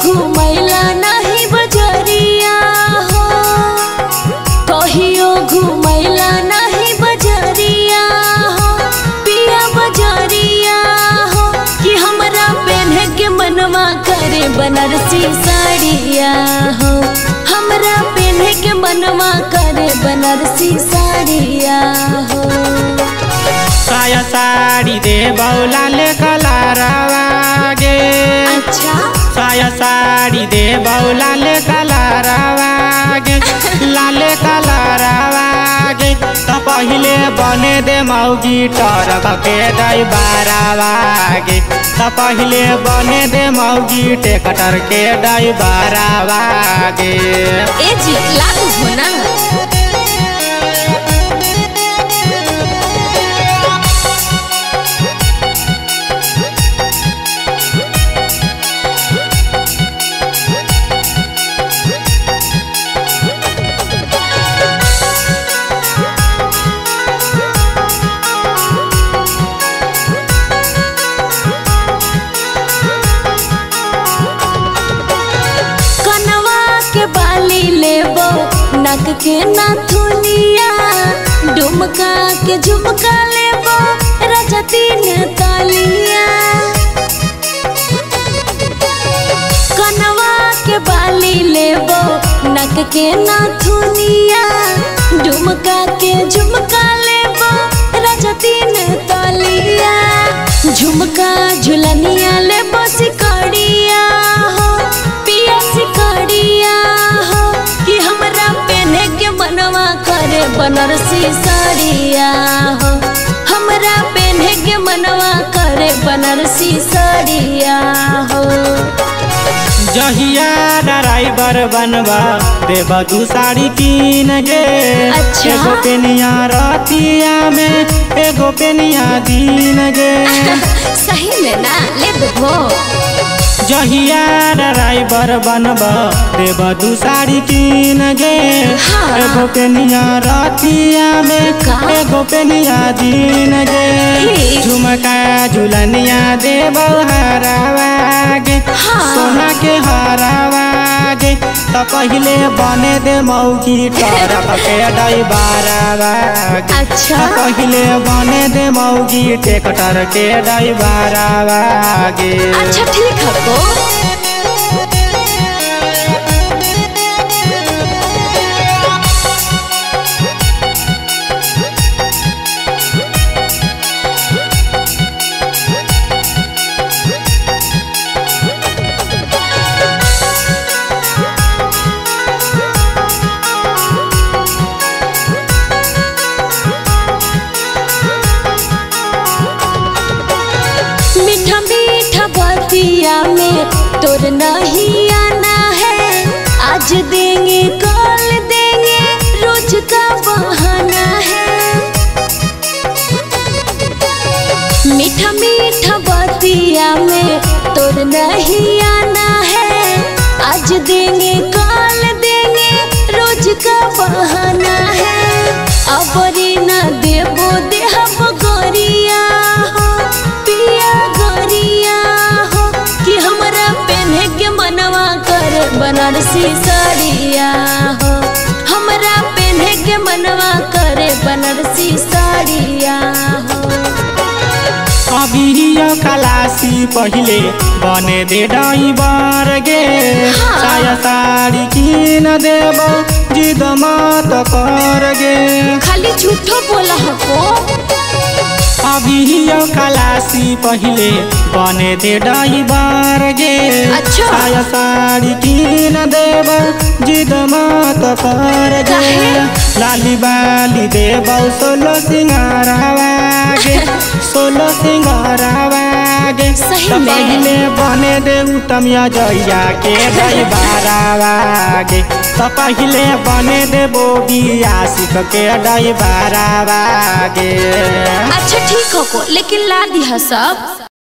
घुमैला नहीं बजरिया हो, कहियो घुमैला नहीं बजरिया हो, पिया बजरिया हो कि हमरा पहने के मनवा करे बनारसी साड़िया हो, हमरा पहने के मनवा करे बनारसी साड़िया हो। साया साड़ी दे लाल कलरवा गे, अच्छा साया साड़ी दे लाल कलरवा गे, लाल कलरवा गे तो पहले बने दे मौगी टरक के ड्राइवरवा गे, तो पहले बने दे मौगी ट्रैक्टर के ड्राइवरवा गे। ए जी लागू हो ना। बाली लेबो नक के नाथुनिया, डुमका के झुमका लेबो राजा तीन तालिया, कनवा के बाली लेबो नक के नाथुनिया, डुमका के झुमका लेबो राजा तीन तालिया, झुमका झुलनिया लेबो सिकड़िया हो, पिया सिकड़िया हो कि हमरा पहने के मनवा करे बनारसी साड़िया हो, हमरा पहने के मनवा करे बनारसी साड़िया हो। जहिया ड्राइवर बनवा देबा दू साड़ी कीन गे, अच्छा? एगो पेनिया रतिया में एगो पेनिया दिन गे। सही में ना ले देबो। जहिया ड्राइवर बनवा देबा दू साड़ी कीन गे, हाँ। एगो पेनिया रतिया में एगो पेनिया दिन गे, झुमका झुलनिया देबा हरावा गे, हाँ। सोना के हरावा गे तो पहले बने दे मौगी टरक के ड्राइवरवा गे, अच्छा तो पहले बने दे मौगी ट्रैक्टर के ड्राइवरवा गे। अच्छा ठीक है को। मीठा मीठा बतिया में तोर नहीं आना है, आज देंगे कल देंगे रोज का बहाना है। मीठा मीठा बतिया में तोर नहीं आना है, आज देंगे कल देंगे रोज का बहाना है। अबरी ना देबो देहब गोरिया हो, पिया गोरिया हो कि हमरा पहने के मनवा करे बनारसी साड़िया हो, हमरा पहने के मनवा करे बनारसी साड़िया हो। अभी खलासी पहले बने दे ड्राइवर गे, हाँ। साया साड़ी कीन देबो जिद मत कर गे, खाली झूठो बोला हको। अभी खलासी पहले बने दे ड्राइवर गे, अच्छा। साया साड़ी कीन देबो जिद मत कर गे, लाली बाली देबो सोलो सिंगारवा गे, सोलो सिंगारवा गे सही तो में। पहले बने दे उत्तमिया जइया के ड्राइवरवा गे, तो पहले बने दे बोबी आशिक के ड्राइवरवा गे। अच्छा ठीक हो को, लेकिन ला दिया सब।